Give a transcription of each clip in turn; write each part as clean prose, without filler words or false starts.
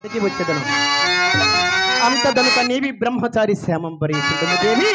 వచ్చేదను అంతదనుక నీవి బ్రహ్మచారి శ్యామం పరీక్షించము దేవి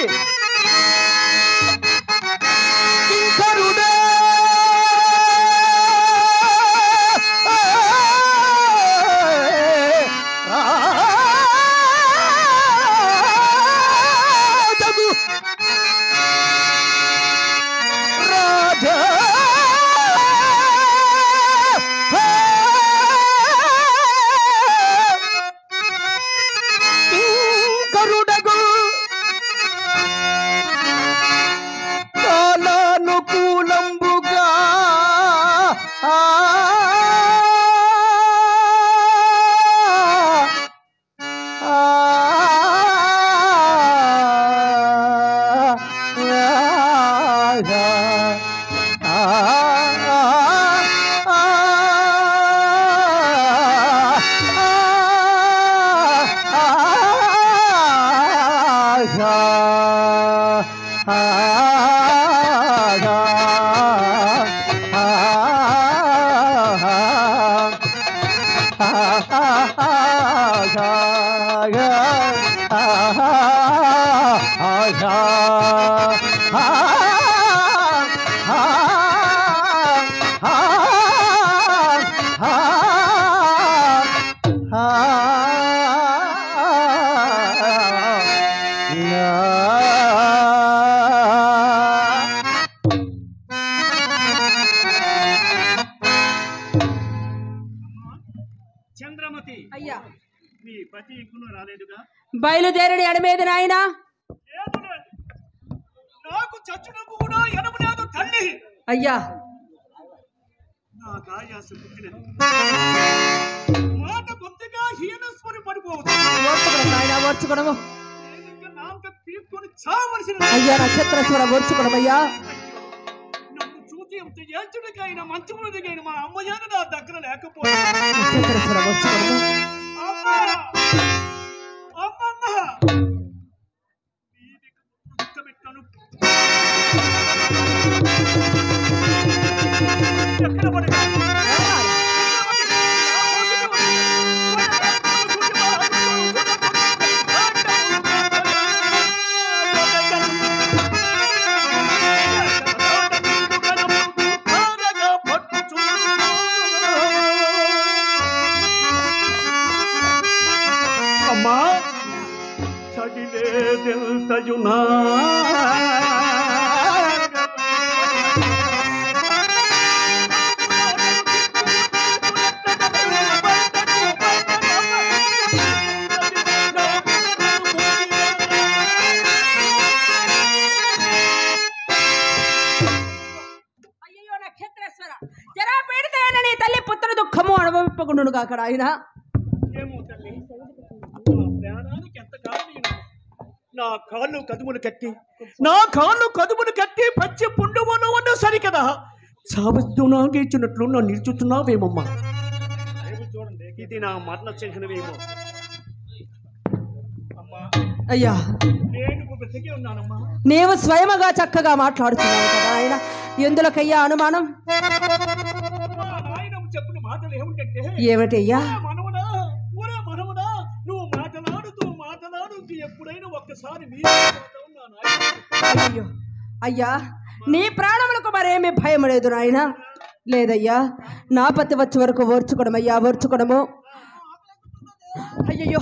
బయలుదేరని ఎడమేది నాయన నాకు చచ్చునకు కూడా ఎనమలేదు తల్లి అయ్యా నాకు ఆయాస పుట్టినది మాట కొద్దిగా హీనస్వరి పడిపోవచ్చు ఓర్చుకోవడము తీసుకొని చావలసిన అయ్యా నక్షత్రస్వర ఓర్చుకోవడమయ్యా నన్ను చూసి ఎంత ఏడ్చుడికైనా మంచముడికైనా మా అమ్మయ్యాను నా దగ్గర లేకపోతే నక్షత్రస్వర ఓర్చుకోవడము తల్లి పుత్ర దుఃఖము అనుభవింపకుండును కాకడ ఆయన నా కాళ్ళు కదుమును కట్టి పచ్చి పుండువను అన్న సరికదా చావస్తూ నాగేచున్నట్లు నన్ను నిల్చుతున్నావేమమ్మా చూడండి ఇది నా మరణ చిహ్నమేమో అయ్యా నీవు స్వయముగా చక్కగా మాట్లాడుతున్నావు కదా ఆయన ఎందులకయ్యా అనుమానం చెప్పిన మాటలు ఏమిటంటే ఏమిటయ్యా నువ్వు మాట్లాడుతూ ఎప్పుడైనా ఒక్కసారి అయ్యో అయ్యా నీ ప్రాణములకు మరేమీ భయం లేదు నాయన లేదయ్యా నా పతి వచ్చే వరకు ఓర్చుకోవడమయ్యా ఓర్చుకోవడము అయ్యయ్యో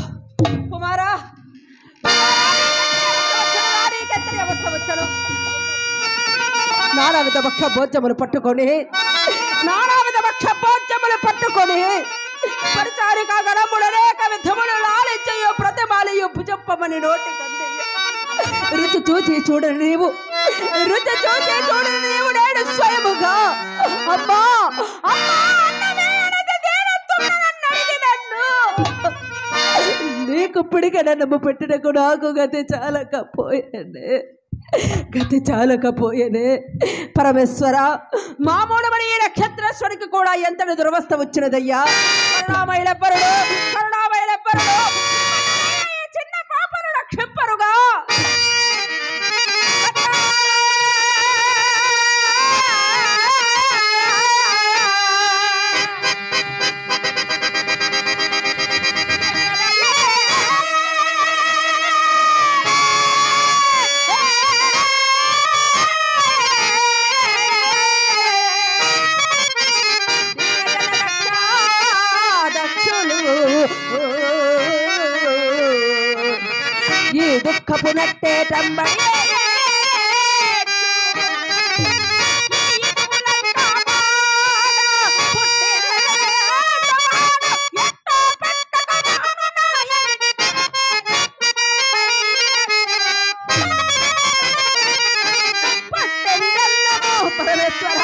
కుమారా నానావిధ పక్ష భోజ్యములు పట్టుకొని పరిచారిక గణముడనేక విధములు లాలించయో ప్రతిమాలయో భుజప్పమని నోటి కందయ్య రుచి చూచి చూడని నీవు నేను స్వయముగా అమ్మా నీకు పిడిక నన్ను పెట్టినకు నాకు గతి చాలకపోయేనే పరమేశ్వర మామూలమని ఈ నక్షత్రేశ్వరికి కూడా ఎంతటి దురవస్థ వచ్చినదయ్యా కరుణామయులెవ్వరుడు చిన్న పాపను రక్షింపరుగా దుఃఖపు నట్టేటంబడి పరమేశ్వర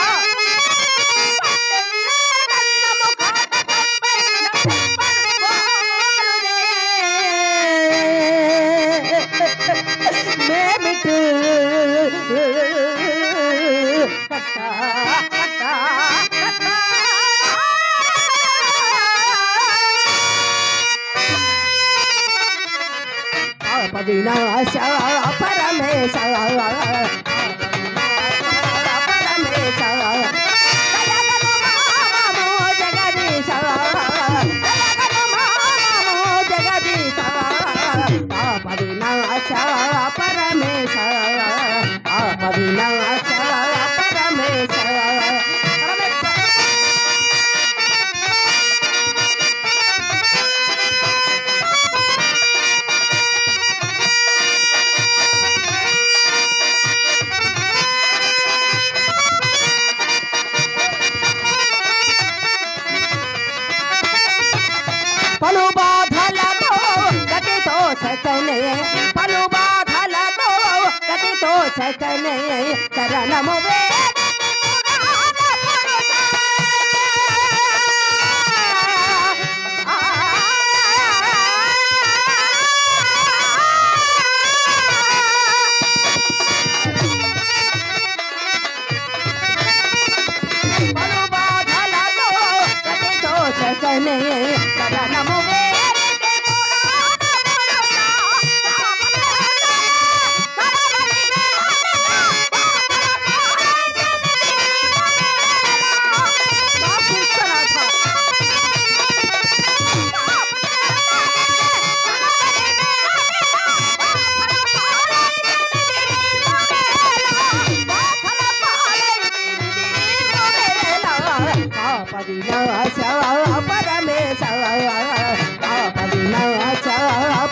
మేమిటు వినాశ పరమేశ పరమేశ జగదీశ జగదీశ పాప వినాశ పరమేశ పాప వినాశ పరమేశ పలు బాధలతో గతితో చకనే పలు బాధలతో గతితో చకనే చరణము పలు బాధలతో గతితో చకనే చరణము వినాశ పరమేశ వినాశ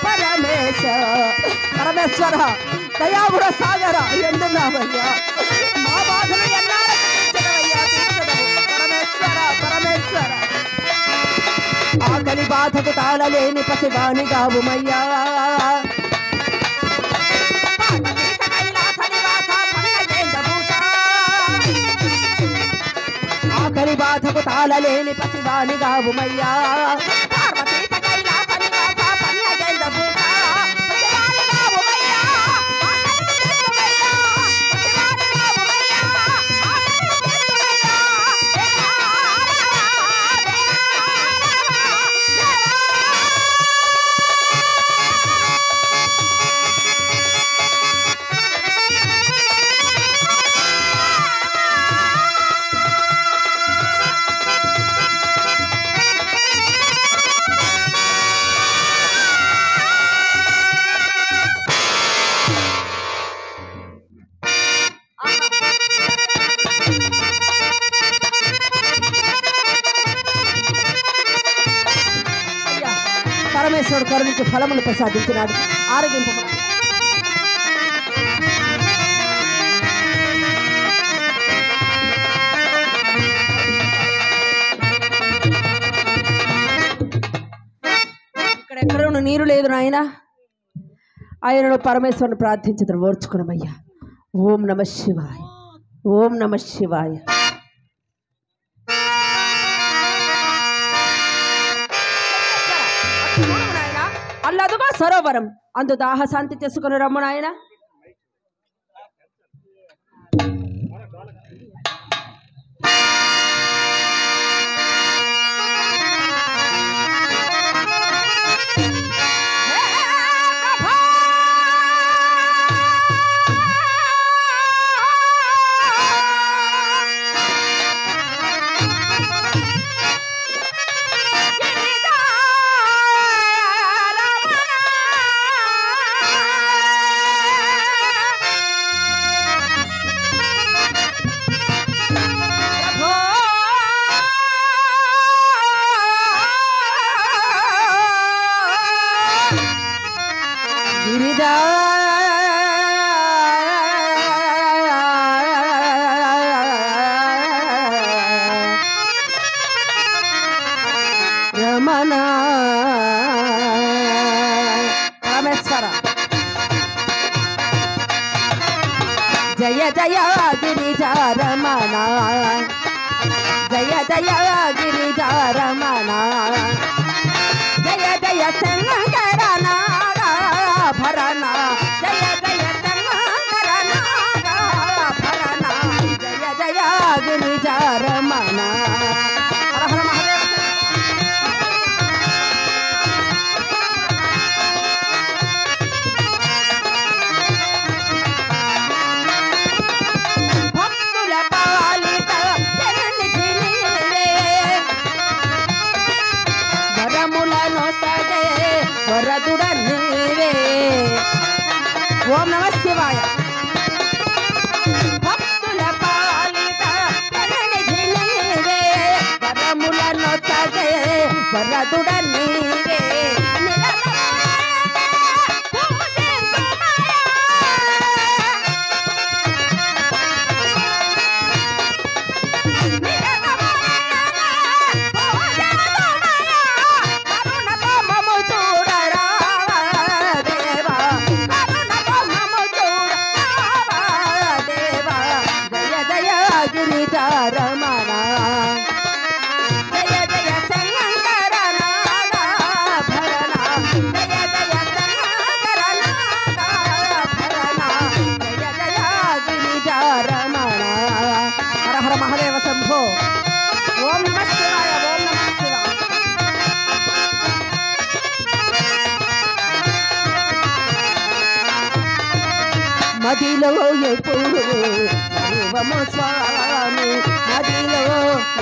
పరమేశ పరమేశ్వర దయాగుణ సాగర ఎందున్నావయ్యా మా బాధలు ఎన్నాళ్ళకు తీర్చదవయ్యా తీర్చదవు పరమేశ్వర పరమేశ్వర ఆకలి బాధకు తాళలేని పసివాణి గావుమయ్యా ఆకలి బాధకు తాళలేని పసివాణి గావుమయ్యా పరమేశ్వరుడు కరుణించి ఫలములు ప్రసాదించినాడు ఆరోగ్యం ఇక్కడెక్కడ నీరు లేదు నాయన ఆయనను పరమేశ్వరుని ప్రార్థించదు ఓర్చుకున్నామయ్యా ఓం నమ శివాయ ఓం నమ శివాయ అల్లదుగా సరోవరం అందు దాహ శాంతి చేసుకుని రమ్ము నాయన గిరిజా జయ గిరిజారమణ జయ జయ గిరిజారమణ జయ జయ శంకర నాగాభరణ జయ జయ శంకర నాగాభరణ జయ జయ గిరిజారమణ హర హర మహాదేవ వరదుడ నీవే ఓం నమ శివాయ భక్తుల పాలిత పెన్నిధి నీవే వరములను తగే వరదుడ నీవే గిరిజారమణ జయ జయ శంకర నాగాభరణ జయ జయ శంకర నాగాభరణ జయ జయ గిరిజారమణ హర హర మహాదేవ శంభో ఓం నమ శివాయ ఓం నమ శివాయ మదిలో ఎప్పుడు మరువము స్వామి మదిలో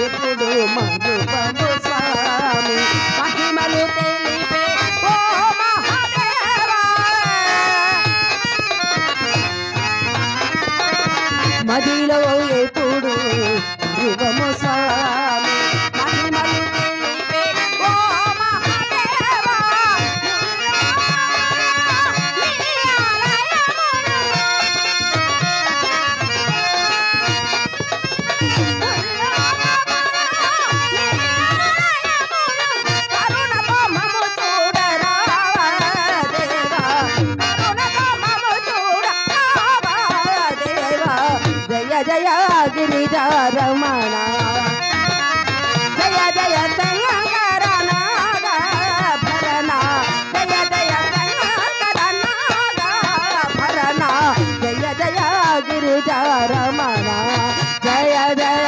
ఎప్పుడు మరువము స్వామి మహిమలు తెలిపే ఓ మహాదేవా మదిలో ఎప్పుడు మరువము స్వామి మహిమలు తెలిపే ఓ మహాదేవా జయ గిరిజారమణ జయ జయ శంకర నాగాభరణ జయ జయ శంకర నాగాభరణ జయ జయ గిరిజారమణ జయ జయ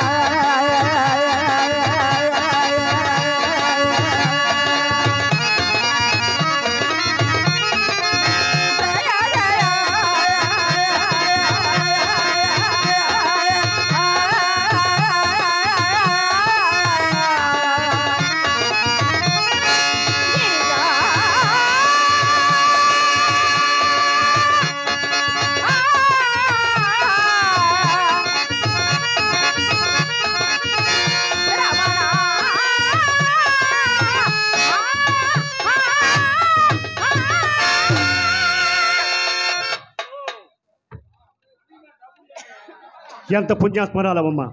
ఎంత పుణ్యాత్మరాలవమ్మా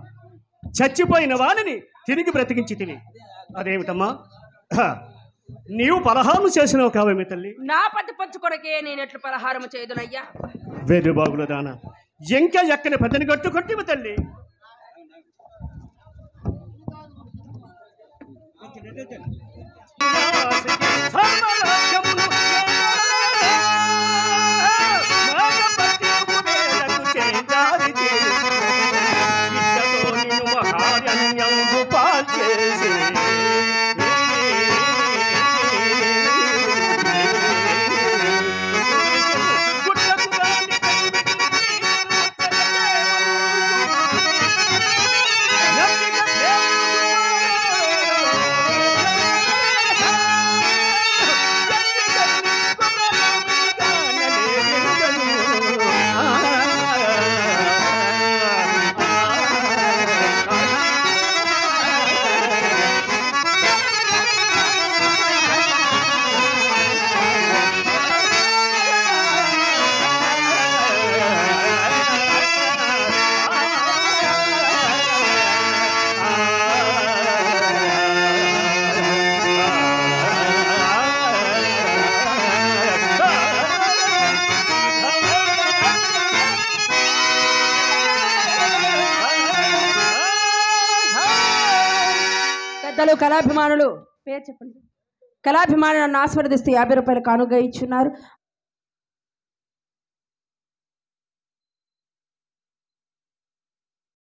చచ్చిపోయిన వాణిని తిరిగి బ్రతికించి తిని అదేమిటమ్మా నీవు పలహారం చేసినావు కావేమి తల్లి నా పతి పంచు కొరకే నేను ఎట్లు పలహారం చేయదునయ్యా వేరు బాగుల దాన ఇంకా ఎక్కని పతిని గట్టు కొట్టివి తల్లి పెద్దలు కళాభిమానులు పేరు చెప్పండి. కళాభిమానులు నన్ను ఆస్వాదిస్తూ 50 రూపాయలు కానుగా ఇచ్చున్నారు.